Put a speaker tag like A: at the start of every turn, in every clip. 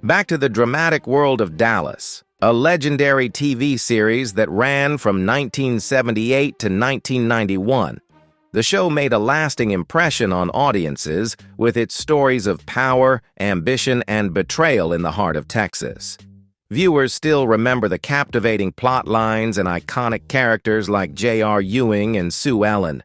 A: Back to the dramatic world of Dallas, a legendary TV series that ran from 1978 to 1991. The show made a lasting impression on audiences with its stories of power, ambition, and betrayal in the heart of Texas. Viewers still remember the captivating plot lines and iconic characters like J.R. Ewing and Sue Ellen.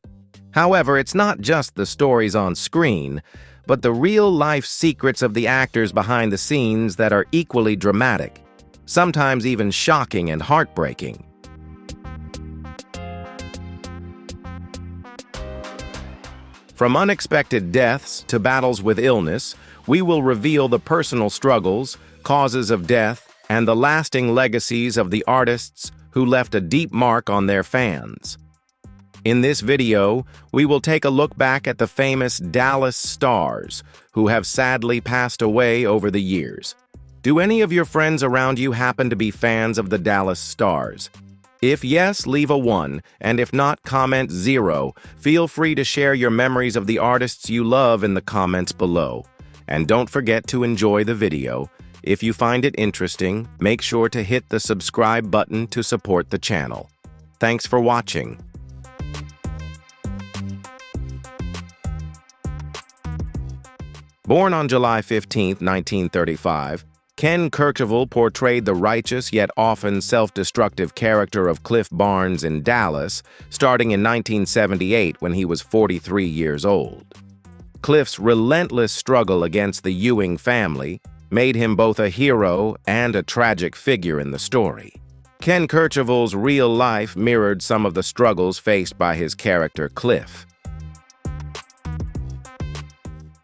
A: However, it's not just the stories on screen, but the real-life secrets of the actors behind the scenes that are equally dramatic, sometimes even shocking and heartbreaking. From unexpected deaths to battles with illness, we will reveal the personal struggles, causes of death, and the lasting legacies of the artists who left a deep mark on their fans. In this video, we will take a look back at the famous Dallas stars who have sadly passed away over the years. Do any of your friends around you happen to be fans of the Dallas stars? If yes, leave a 1, and if not, comment 0. Feel free to share your memories of the artists you love in the comments below. And don't forget to enjoy the video. If you find it interesting, make sure to hit the subscribe button to support the channel. Thanks for watching. Born on July 15, 1935, Ken Kercheval portrayed the righteous yet often self-destructive character of Cliff Barnes in Dallas, starting in 1978 when he was 43 years old. Cliff's relentless struggle against the Ewing family made him both a hero and a tragic figure in the story. Ken Kercheval's real life mirrored some of the struggles faced by his character Cliff.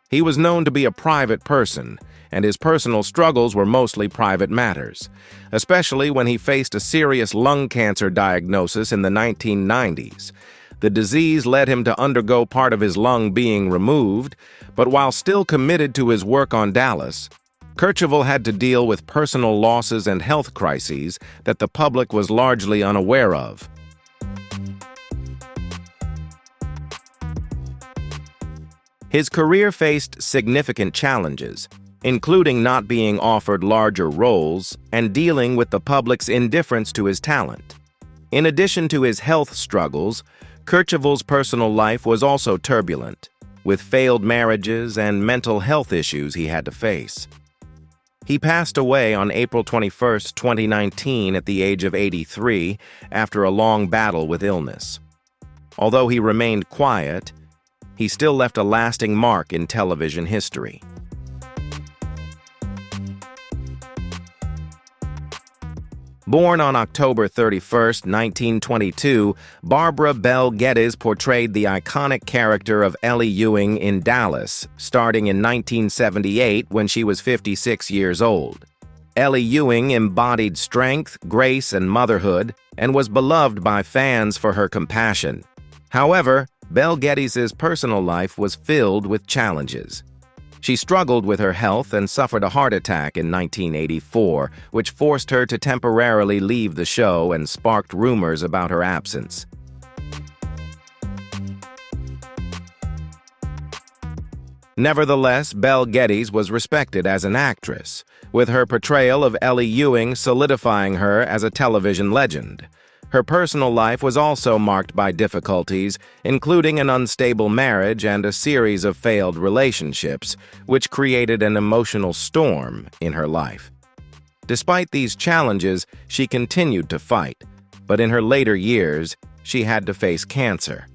A: He was known to be a private person, and his personal struggles were mostly private matters, especially when he faced a serious lung cancer diagnosis in the 1990s. The disease led him to undergo part of his lung being removed, but while still committed to his work on Dallas, Kercheval had to deal with personal losses and health crises that the public was largely unaware of. His career faced significant challenges, including not being offered larger roles and dealing with the public's indifference to his talent. In addition to his health struggles, Kercheval's personal life was also turbulent, with failed marriages and mental health issues he had to face. He passed away on April 21, 2019 at the age of 83 after a long battle with illness. Although he remained quiet, he still left a lasting mark in television history. Born on October 31, 1922, Barbara Bel Geddes portrayed the iconic character of Ellie Ewing in Dallas, starting in 1978 when she was 56 years old. Ellie Ewing embodied strength, grace, and motherhood, and was beloved by fans for her compassion. However, Bel Geddes' personal life was filled with challenges. She struggled with her health and suffered a heart attack in 1984, which forced her to temporarily leave the show and sparked rumors about her absence. Nevertheless, Bel Geddes was respected as an actress, with her portrayal of Ellie Ewing solidifying her as a television legend. Her personal life was also marked by difficulties, including an unstable marriage and a series of failed relationships, which created an emotional storm in her life. Despite these challenges, she continued to fight, but in her later years, she had to face cancer.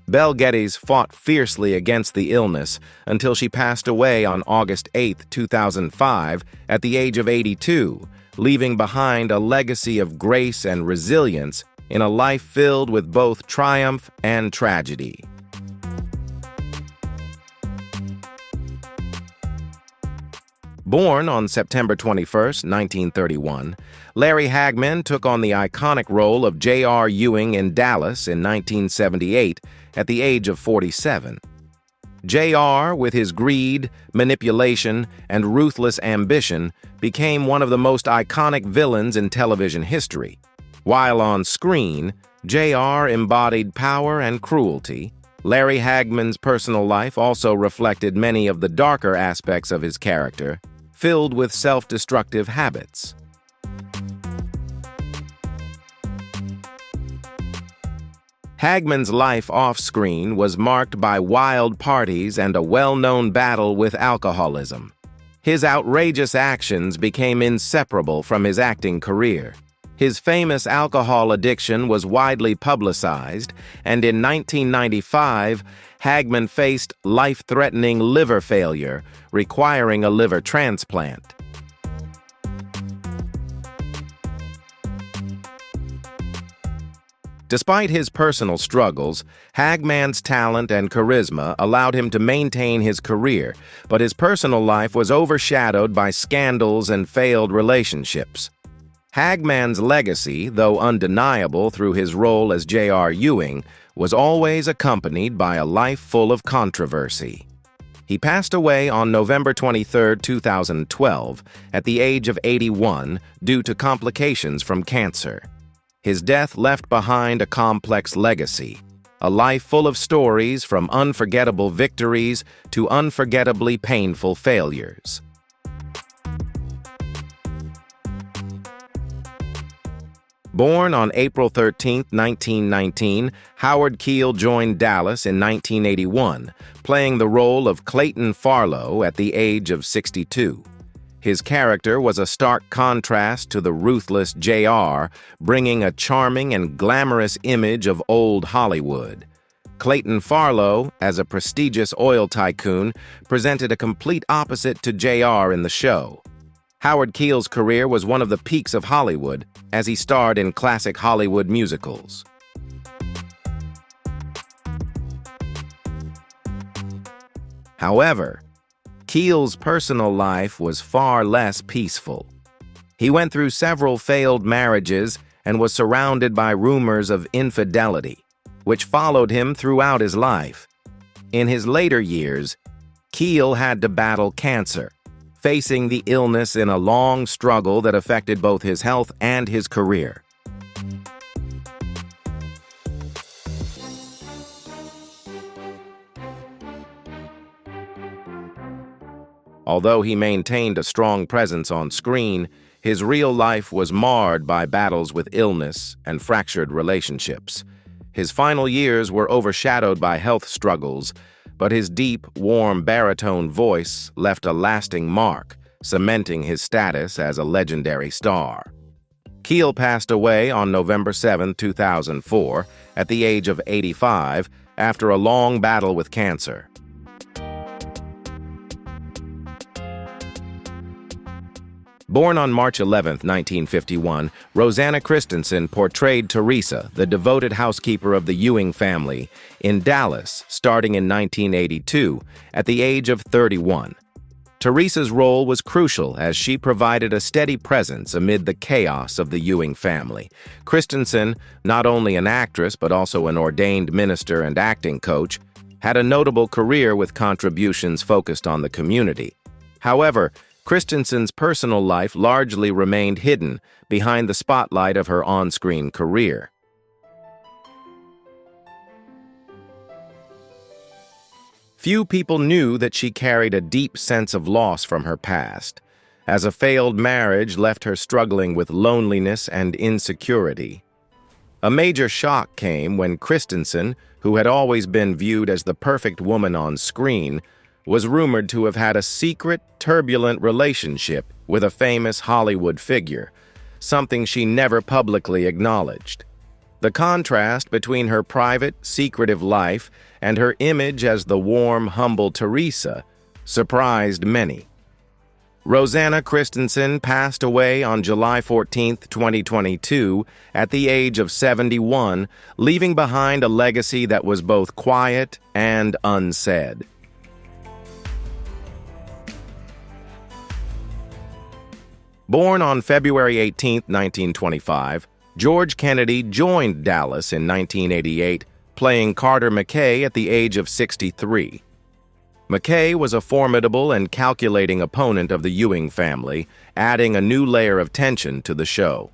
A: Bel Geddes fought fiercely against the illness until she passed away on August 8, 2005, at the age of 82, leaving behind a legacy of grace and resilience in a life filled with both triumph and tragedy. Born on September 21, 1931, Larry Hagman took on the iconic role of J.R. Ewing in Dallas in 1978 at the age of 47. J.R., with his greed, manipulation, and ruthless ambition, became one of the most iconic villains in television history. While on screen, J.R. embodied power and cruelty. Larry Hagman's personal life also reflected many of the darker aspects of his character, filled with self-destructive habits. Hagman's life off-screen was marked by wild parties and a well-known battle with alcoholism. His outrageous actions became inseparable from his acting career. His famous alcohol addiction was widely publicized, and in 1995, Hagman faced life-threatening liver failure, requiring a liver transplant. Despite his personal struggles, Hagman's talent and charisma allowed him to maintain his career, but his personal life was overshadowed by scandals and failed relationships. Hagman's legacy, though undeniable through his role as J.R. Ewing, was always accompanied by a life full of controversy. He passed away on November 23, 2012, at the age of 81 due to complications from cancer. His death left behind a complex legacy, a life full of stories from unforgettable victories to unforgettably painful failures. Born on April 13, 1919, Howard Keel joined Dallas in 1981, playing the role of Clayton Farlow at the age of 62. His character was a stark contrast to the ruthless J.R., bringing a charming and glamorous image of old Hollywood. Clayton Farlow, as a prestigious oil tycoon, presented a complete opposite to J.R. in the show. Howard Keel's career was one of the peaks of Hollywood, as he starred in classic Hollywood musicals. However, Keel's personal life was far less peaceful. He went through several failed marriages and was surrounded by rumors of infidelity, which followed him throughout his life. In his later years, Keel had to battle cancer, facing the illness in a long struggle that affected both his health and his career. Although he maintained a strong presence on screen, his real life was marred by battles with illness and fractured relationships. His final years were overshadowed by health struggles, but his deep, warm baritone voice left a lasting mark, cementing his status as a legendary star. Keel passed away on November 7, 2004, at the age of 85, after a long battle with cancer. Born on March 11, 1951, Rosanna Christensen portrayed Teresa, the devoted housekeeper of the Ewing family, in Dallas starting in 1982, at the age of 31. Teresa's role was crucial as she provided a steady presence amid the chaos of the Ewing family. Christensen, not only an actress but also an ordained minister and acting coach, had a notable career with contributions focused on the community. However, Christensen's personal life largely remained hidden behind the spotlight of her on-screen career. Few people knew that she carried a deep sense of loss from her past, as a failed marriage left her struggling with loneliness and insecurity. A major shock came when Christensen, who had always been viewed as the perfect woman on screen, was rumored to have had a secret, turbulent relationship with a famous Hollywood figure, something she never publicly acknowledged. The contrast between her private, secretive life and her image as the warm, humble Teresa surprised many. Rosanna Christensen passed away on July 14, 2022, at the age of 71, leaving behind a legacy that was both quiet and unsaid. Born on February 18, 1925, George Kennedy joined Dallas in 1988, playing Carter McKay at the age of 63. McKay was a formidable and calculating opponent of the Ewing family, adding a new layer of tension to the show.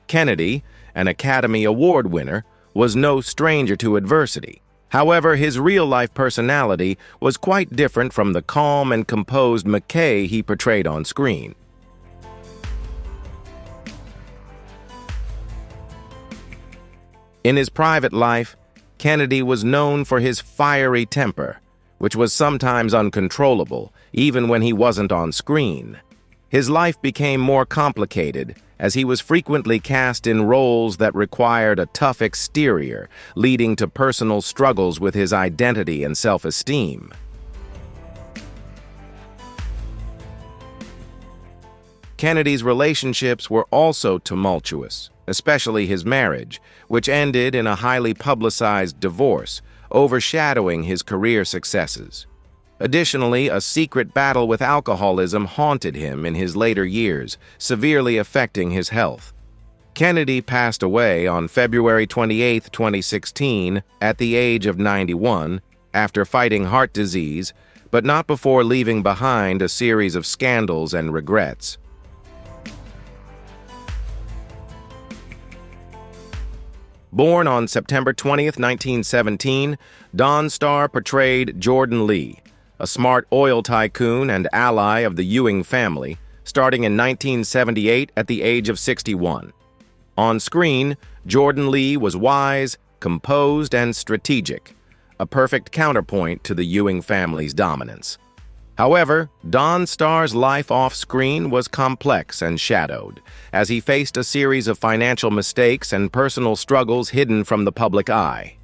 A: Kennedy, an Academy Award winner, was no stranger to adversity. However, his real-life personality was quite different from the calm and composed McKay he portrayed on screen. In his private life, Kennedy was known for his fiery temper, which was sometimes uncontrollable, even when he wasn't on screen. His life became more complicated as he was frequently cast in roles that required a tough exterior, leading to personal struggles with his identity and self-esteem. Kennedy's relationships were also tumultuous, especially his marriage, which ended in a highly publicized divorce, overshadowing his career successes. Additionally, a secret battle with alcoholism haunted him in his later years, severely affecting his health. Kennedy passed away on February 28, 2016, at the age of 91, after fighting heart disease, but not before leaving behind a series of scandals and regrets. Born on September 20, 1917, Don Starr portrayed Jordan Lee, a smart oil tycoon and ally of the Ewing family, starting in 1978 at the age of 61. On screen, Jordan Lee was wise, composed, and strategic, a perfect counterpoint to the Ewing family's dominance. However, Don Starr's life off-screen was complex and shadowed, as he faced a series of financial mistakes and personal struggles hidden from the public eye.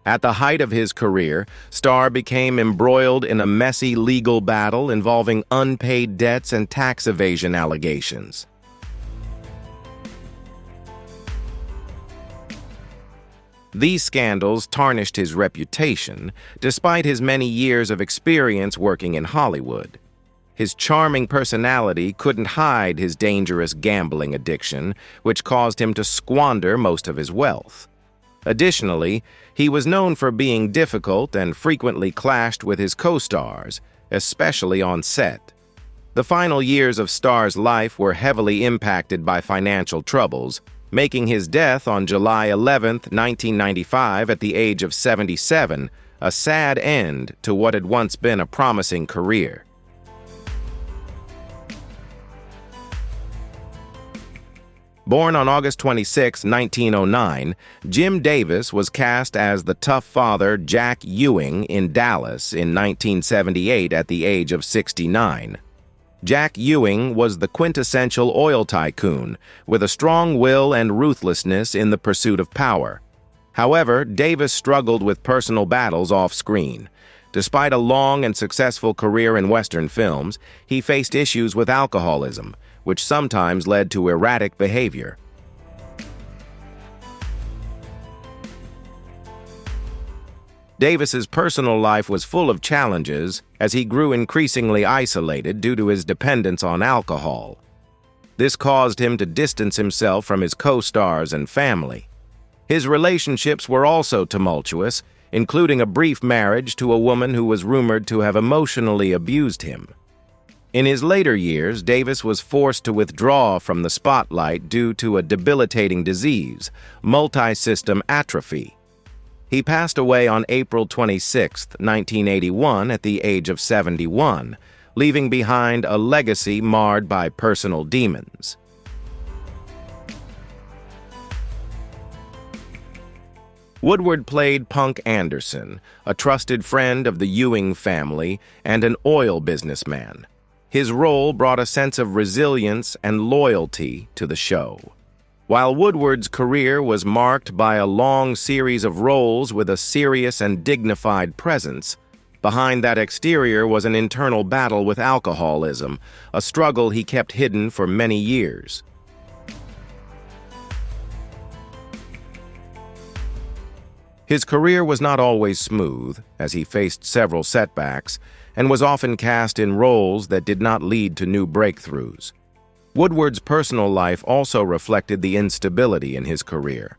A: At the height of his career, Starr became embroiled in a messy legal battle involving unpaid debts and tax evasion allegations. These scandals tarnished his reputation, despite his many years of experience working in Hollywood. His charming personality couldn't hide his dangerous gambling addiction, which caused him to squander most of his wealth. Additionally, he was known for being difficult and frequently clashed with his co-stars, especially on set. The final years of Starr's life were heavily impacted by financial troubles, making his death on July 11, 1995, at the age of 77, a sad end to what had once been a promising career. Born on August 26, 1909, Jim Davis was cast as the tough father Jack Ewing in Dallas in 1978 at the age of 69. Jack Ewing was the quintessential oil tycoon, with a strong will and ruthlessness in the pursuit of power. However, Davis struggled with personal battles off-screen. Despite a long and successful career in Western films, he faced issues with alcoholism, which sometimes led to erratic behavior. Davis's personal life was full of challenges as he grew increasingly isolated due to his dependence on alcohol. This caused him to distance himself from his co-stars and family. His relationships were also tumultuous, including a brief marriage to a woman who was rumored to have emotionally abused him. In his later years, Davis was forced to withdraw from the spotlight due to a debilitating disease, multisystem atrophy. He passed away on April 26, 1981, at the age of 71, leaving behind a legacy marred by personal demons. Woodward played Punk Anderson, a trusted friend of the Ewing family and an oil businessman. His role brought a sense of resilience and loyalty to the show. While Woodward's career was marked by a long series of roles with a serious and dignified presence, behind that exterior was an internal battle with alcoholism, a struggle he kept hidden for many years. His career was not always smooth, as he faced several setbacks, and was often cast in roles that did not lead to new breakthroughs. Woodward's personal life also reflected the instability in his career.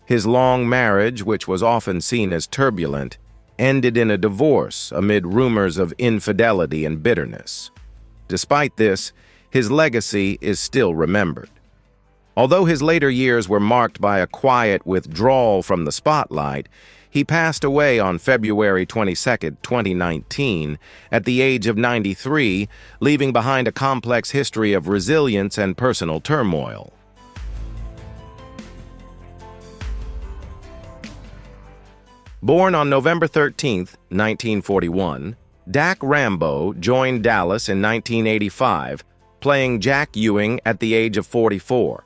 A: His long marriage, which was often seen as turbulent, ended in a divorce amid rumors of infidelity and bitterness. Despite this, his legacy is still remembered. Although his later years were marked by a quiet withdrawal from the spotlight, He passed away on February 22, 2019, at the age of 93, leaving behind a complex history of resilience and personal turmoil. Born on November 13, 1941, Dak Rambo joined Dallas in 1985, playing Jack Ewing at the age of 44.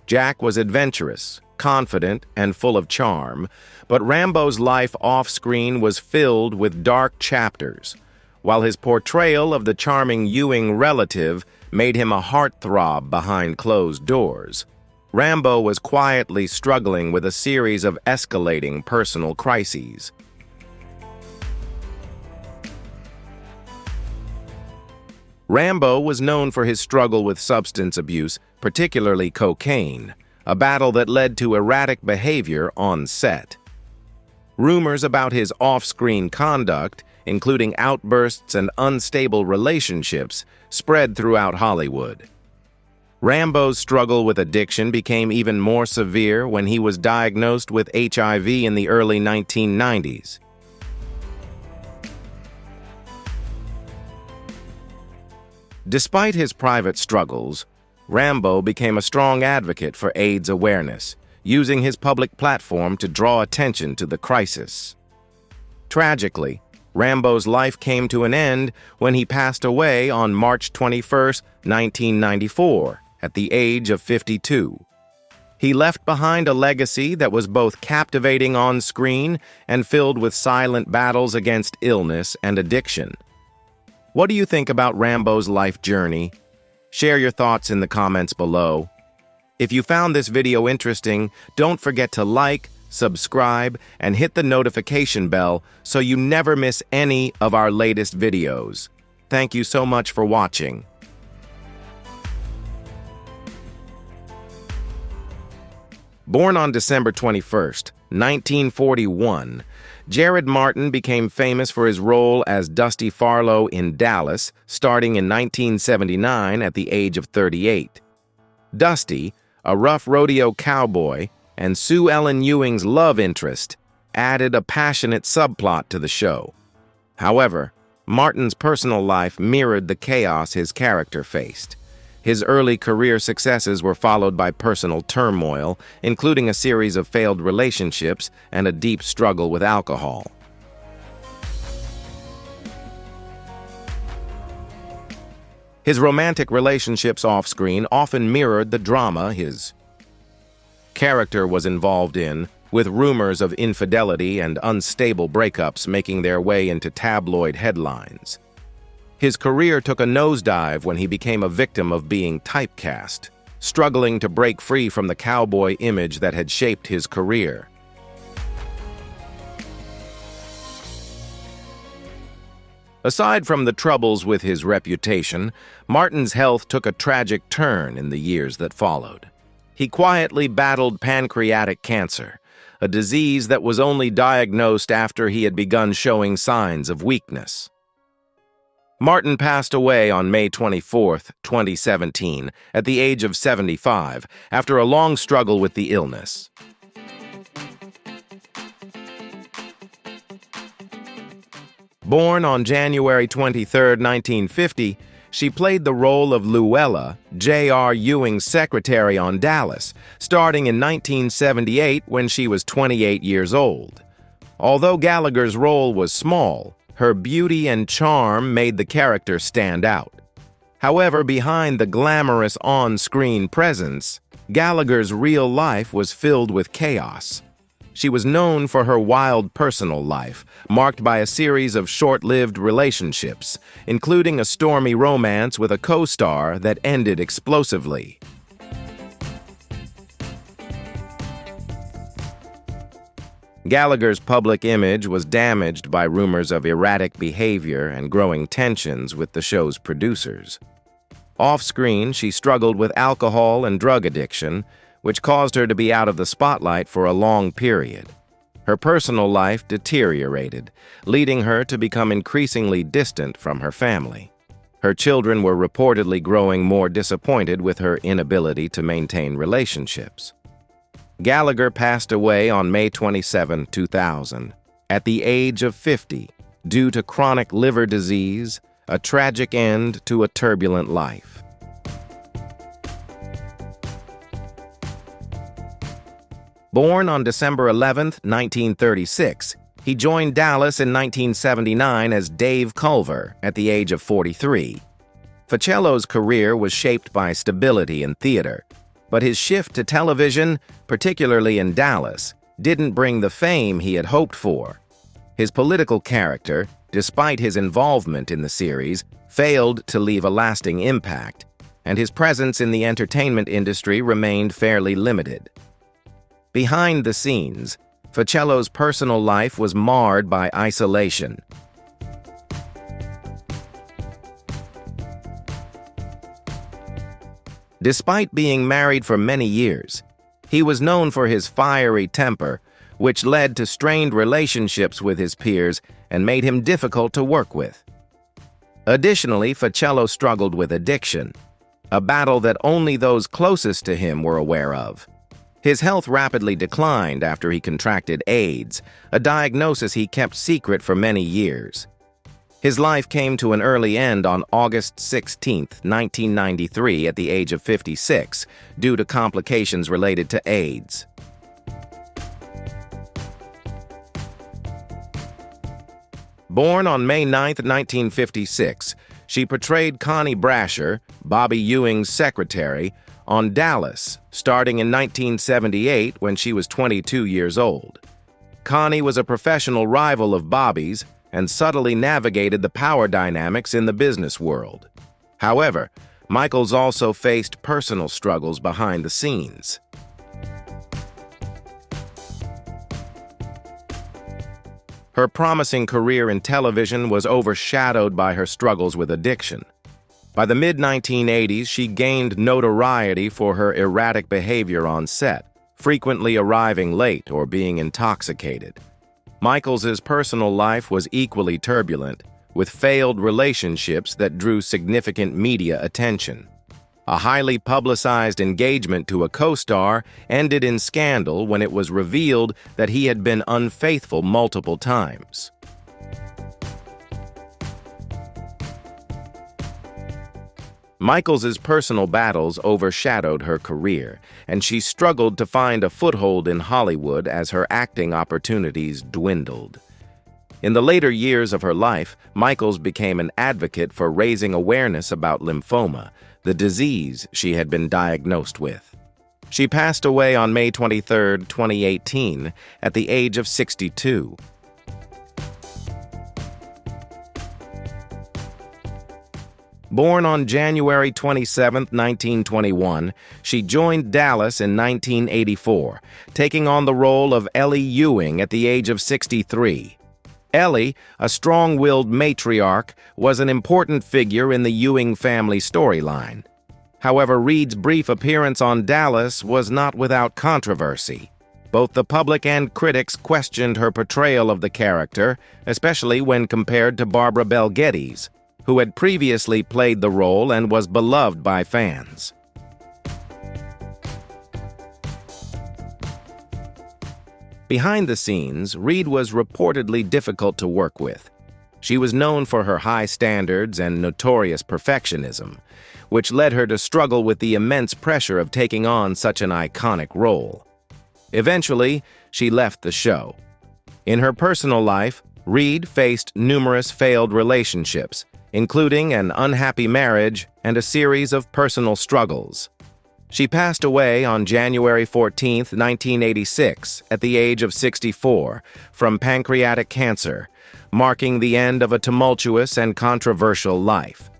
A: Jack was adventurous, confident, and full of charm, but Rambo's life off-screen was filled with dark chapters. While his portrayal of the charming Ewing relative made him a heartthrob behind closed doors, Rambo was quietly struggling with a series of escalating personal crises. Rambo was known for his struggle with substance abuse, particularly cocaine, a battle that led to erratic behavior on set. Rumors about his off-screen conduct, including outbursts and unstable relationships, spread throughout Hollywood. Rambo's struggle with addiction became even more severe when he was diagnosed with HIV in the early 1990s. Despite his private struggles, Rambo became a strong advocate for AIDS awareness, using his public platform to draw attention to the crisis. Tragically, Rambo's life came to an end when he passed away on March 21, 1994, at the age of 52. He left behind a legacy that was both captivating on screen and filled with silent battles against illness and addiction. What do you think about Rambo's life journey? Share your thoughts in the comments below. If you found this video interesting, don't forget to like, subscribe, and hit the notification bell so you never miss any of our latest videos. Thank you so much for watching. Born on December 21, 1941, Jared Martin became famous for his role as Dusty Farlow in Dallas, starting in 1979 at the age of 38. Dusty, a rough rodeo cowboy, and Sue Ellen Ewing's love interest, added a passionate subplot to the show. However, Martin's personal life mirrored the chaos his character faced. His early career successes were followed by personal turmoil, including a series of failed relationships and a deep struggle with alcohol. His romantic relationships off-screen often mirrored the drama his character was involved in, with rumors of infidelity and unstable breakups making their way into tabloid headlines. His career took a nosedive when he became a victim of being typecast, struggling to break free from the cowboy image that had shaped his career. Aside from the troubles with his reputation, Martin's health took a tragic turn in the years that followed. He quietly battled pancreatic cancer, a disease that was only diagnosed after he had begun showing signs of weakness. Martin passed away on May 24, 2017, at the age of 75, after a long struggle with the illness. Born on January 23, 1950, she played the role of Luella, J.R. Ewing's secretary on Dallas, starting in 1978 when she was 28 years old. Although Gallagher's role was small, her beauty and charm made the character stand out. However, behind the glamorous on-screen presence, Gallagher's real life was filled with chaos. She was known for her wild personal life, marked by a series of short-lived relationships, including a stormy romance with a co-star that ended explosively. Gallagher's public image was damaged by rumors of erratic behavior and growing tensions with the show's producers. Off-screen, she struggled with alcohol and drug addiction, which caused her to be out of the spotlight for a long period. Her personal life deteriorated, leading her to become increasingly distant from her family. Her children were reportedly growing more disappointed with her inability to maintain relationships. Gallagher passed away on May 27, 2000, at the age of 50, due to chronic liver disease, a tragic end to a turbulent life. Born on December 11, 1936, he joined Dallas in 1979 as Dave Culver at the age of 43. Ficello's career was shaped by stability in theater, but his shift to television, particularly in Dallas, didn't bring the fame he had hoped for. His political character, despite his involvement in the series, failed to leave a lasting impact, and his presence in the entertainment industry remained fairly limited. Behind the scenes, Ficello's personal life was marred by isolation. Despite being married for many years, he was known for his fiery temper, which led to strained relationships with his peers and made him difficult to work with. Additionally, Ficello struggled with addiction, a battle that only those closest to him were aware of. His health rapidly declined after he contracted AIDS, a diagnosis he kept secret for many years. His life came to an early end on August 16, 1993, at the age of 56, due to complications related to AIDS. Born on May 9, 1956, she portrayed Connie Brasher, Bobby Ewing's secretary, on Dallas, starting in 1978 when she was 22 years old. Connie was a professional rival of Bobby's and subtly navigated the power dynamics in the business world. However, Michaels also faced personal struggles behind the scenes. Her promising career in television was overshadowed by her struggles with addiction. By the mid-1980s, she gained notoriety for her erratic behavior on set, frequently arriving late or being intoxicated. Michaels's personal life was equally turbulent, with failed relationships that drew significant media attention. A highly publicized engagement to a co-star ended in scandal when it was revealed that he had been unfaithful multiple times. Michaels's personal battles overshadowed her career, and she struggled to find a foothold in Hollywood as her acting opportunities dwindled. In the later years of her life, Michaels became an advocate for raising awareness about lymphoma, the disease she had been diagnosed with. She passed away on May 23, 2018, at the age of 62. Born on January 27, 1921, she joined Dallas in 1984, taking on the role of Ellie Ewing at the age of 63. Ellie, a strong-willed matriarch, was an important figure in the Ewing family storyline. However, Reed's brief appearance on Dallas was not without controversy. Both the public and critics questioned her portrayal of the character, especially when compared to Barbara Bel Geddes, who had previously played the role and was beloved by fans. Behind the scenes, Reed was reportedly difficult to work with. She was known for her high standards and notorious perfectionism, which led her to struggle with the immense pressure of taking on such an iconic role. Eventually, she left the show. In her personal life, Reed faced numerous failed relationships, including an unhappy marriage and a series of personal struggles. She passed away on January 14, 1986, at the age of 64, from pancreatic cancer, marking the end of a tumultuous and controversial life.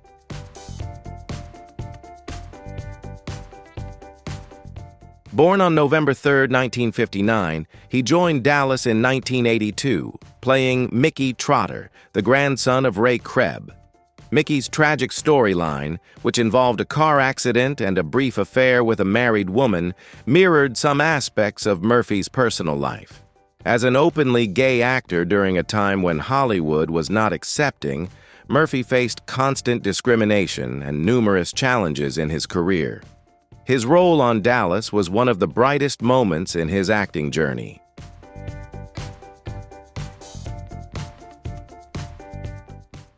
A: Born on November 3, 1959, he joined Dallas in 1982, playing Mickey Trotter, the grandson of Ray Kreb. Mickey's tragic storyline, which involved a car accident and a brief affair with a married woman, mirrored some aspects of Murphy's personal life. As an openly gay actor during a time when Hollywood was not accepting, Murphy faced constant discrimination and numerous challenges in his career. His role on Dallas was one of the brightest moments in his acting journey.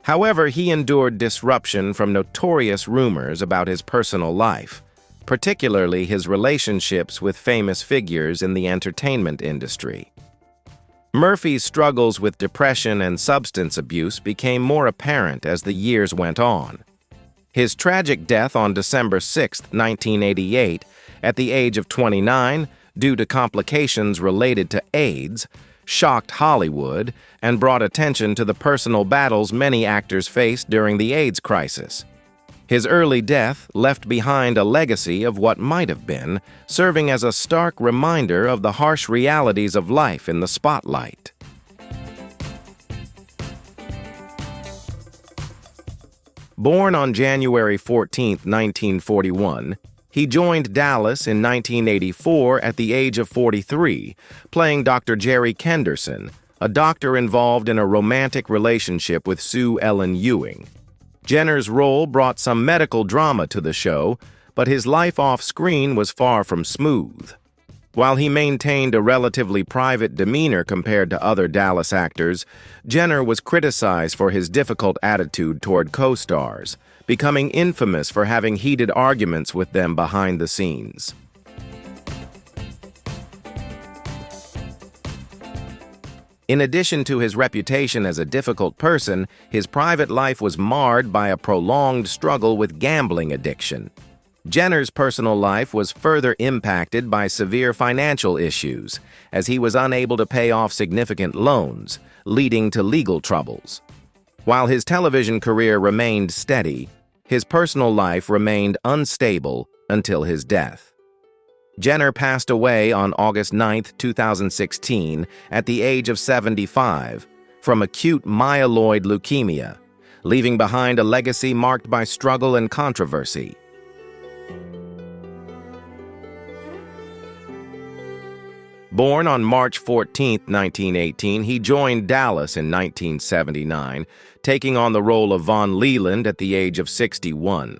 A: However, he endured disruption from notorious rumors about his personal life, particularly his relationships with famous figures in the entertainment industry. Murphy's struggles with depression and substance abuse became more apparent as the years went on. His tragic death on December 6, 1988, at the age of 29, due to complications related to AIDS, shocked Hollywood and brought attention to the personal battles many actors faced during the AIDS crisis. His early death left behind a legacy of what might have been, serving as a stark reminder of the harsh realities of life in the spotlight. Born on January 14, 1941, he joined Dallas in 1984 at the age of 43, playing Dr. Jerry Kenderson, a doctor involved in a romantic relationship with Sue Ellen Ewing. Jenner's role brought some medical drama to the show, but his life off-screen was far from smooth. While he maintained a relatively private demeanor compared to other Dallas actors, Jenner was criticized for his difficult attitude toward co-stars, becoming infamous for having heated arguments with them behind the scenes. In addition to his reputation as a difficult person, his private life was marred by a prolonged struggle with gambling addiction. Jenner's personal life was further impacted by severe financial issues, as he was unable to pay off significant loans, leading to legal troubles. While his television career remained steady, his personal life remained unstable until his death. Jenner passed away on August 9, 2016, at the age of 75, from acute myeloid leukemia, leaving behind a legacy marked by struggle and controversy. Born on March 14, 1918, he joined Dallas in 1979, taking on the role of Von Leland at the age of 61.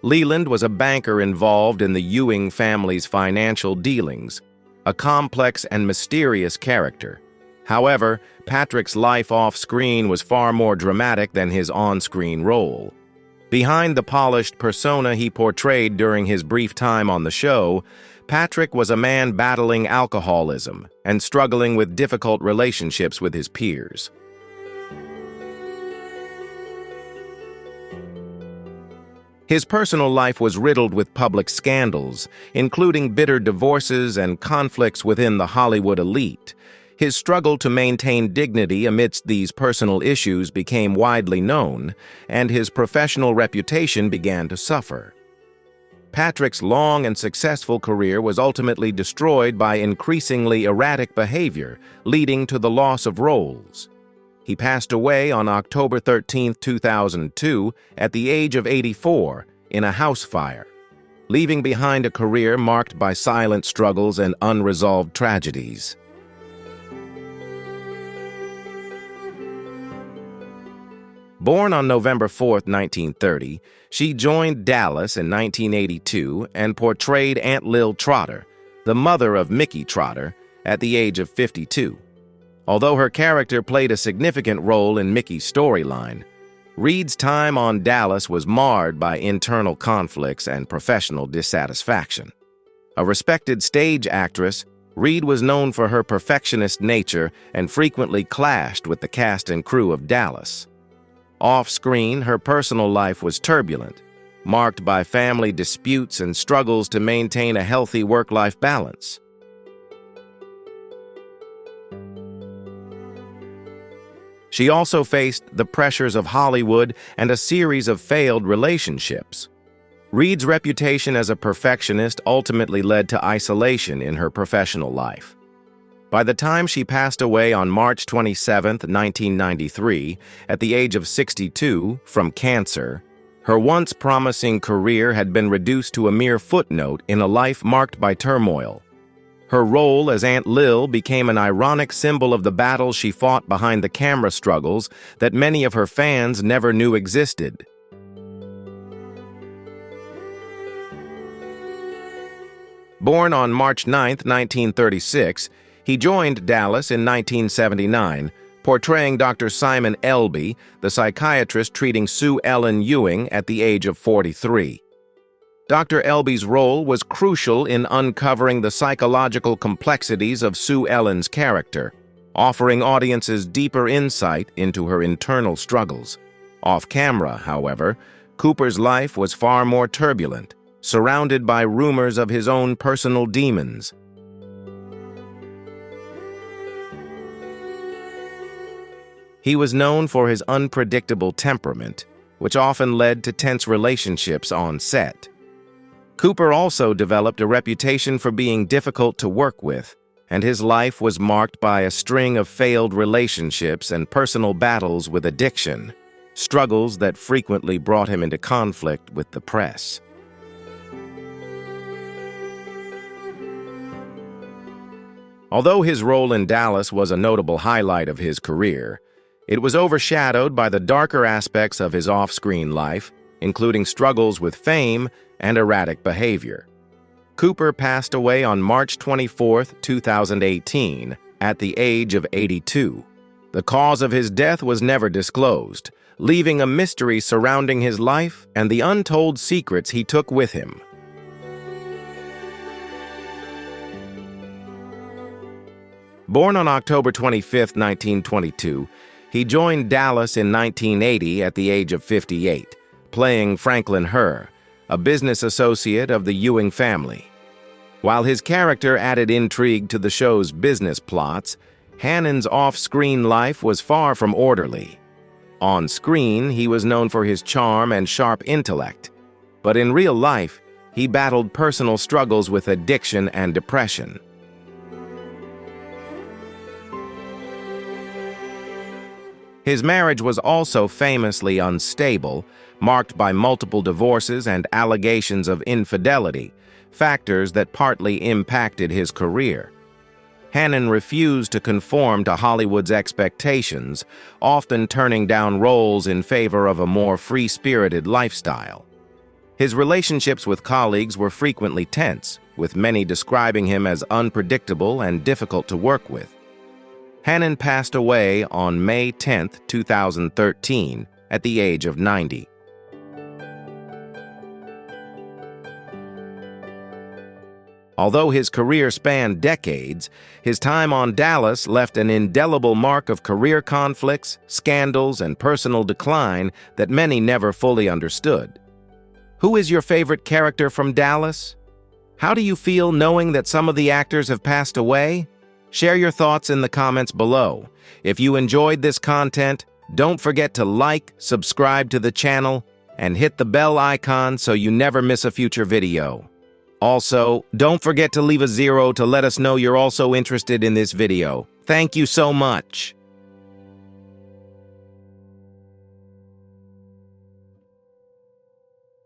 A: Leland was a banker involved in the Ewing family's financial dealings, a complex and mysterious character. However, Patrick's life off-screen was far more dramatic than his on-screen role. Behind the polished persona he portrayed during his brief time on the show, Patrick was a man battling alcoholism and struggling with difficult relationships with his peers. His personal life was riddled with public scandals, including bitter divorces and conflicts within the Hollywood elite. His struggle to maintain dignity amidst these personal issues became widely known, and his professional reputation began to suffer. Patrick's long and successful career was ultimately destroyed by increasingly erratic behavior, leading to the loss of roles. He passed away on October 13, 2002, at the age of 84, in a house fire, leaving behind a career marked by silent struggles and unresolved tragedies. Born on November 4, 1930, she joined Dallas in 1982 and portrayed Aunt Lil Trotter, the mother of Mickey Trotter, at the age of 52. Although her character played a significant role in Mickey's storyline, Reed's time on Dallas was marred by internal conflicts and professional dissatisfaction. A respected stage actress, Reed was known for her perfectionist nature and frequently clashed with the cast and crew of Dallas. Off-screen, her personal life was turbulent, marked by family disputes and struggles to maintain a healthy work-life balance. She also faced the pressures of Hollywood and a series of failed relationships. Reed's reputation as a perfectionist ultimately led to isolation in her professional life. By the time she passed away on March 27, 1993, at the age of 62, from cancer, her once promising career had been reduced to a mere footnote in a life marked by turmoil. Her role as Aunt Lil became an ironic symbol of the battles she fought behind the camera struggles that many of her fans never knew existed. Born on March 9, 1936, he joined Dallas in 1979, portraying Dr. Simon Elby, the psychiatrist treating Sue Ellen Ewing at the age of 43. Dr. Elby's role was crucial in uncovering the psychological complexities of Sue Ellen's character, offering audiences deeper insight into her internal struggles. Off-camera, however, Cooper's life was far more turbulent, surrounded by rumors of his own personal demons. He was known for his unpredictable temperament, which often led to tense relationships on set. Cooper also developed a reputation for being difficult to work with, and his life was marked by a string of failed relationships and personal battles with addiction, struggles that frequently brought him into conflict with the press. Although his role in Dallas was a notable highlight of his career, it was overshadowed by the darker aspects of his off-screen life, including struggles with fame and erratic behavior. Cooper passed away on March 24, 2018, at the age of 82. The cause of his death was never disclosed, leaving a mystery surrounding his life and the untold secrets he took with him. Born on October 25, 1922, he joined Dallas in 1980 at the age of 58, playing Franklin Herr, a business associate of the Ewing family. While his character added intrigue to the show's business plots, Hannon's off-screen life was far from orderly. On screen, he was known for his charm and sharp intellect, but in real life, he battled personal struggles with addiction and depression. His marriage was also famously unstable, marked by multiple divorces and allegations of infidelity, factors that partly impacted his career. Hannon refused to conform to Hollywood's expectations, often turning down roles in favor of a more free-spirited lifestyle. His relationships with colleagues were frequently tense, with many describing him as unpredictable and difficult to work with. Hannon passed away on May 10, 2013, at the age of 90. Although his career spanned decades, his time on Dallas left an indelible mark of career conflicts, scandals, and personal decline that many never fully understood. Who is your favorite character from Dallas? How do you feel knowing that some of the actors have passed away? Share your thoughts in the comments below. If you enjoyed this content, don't forget to like, subscribe to the channel, and hit the bell icon so you never miss a future video. Also, don't forget to leave a 0 to let us know you're also interested in this video. Thank you so much.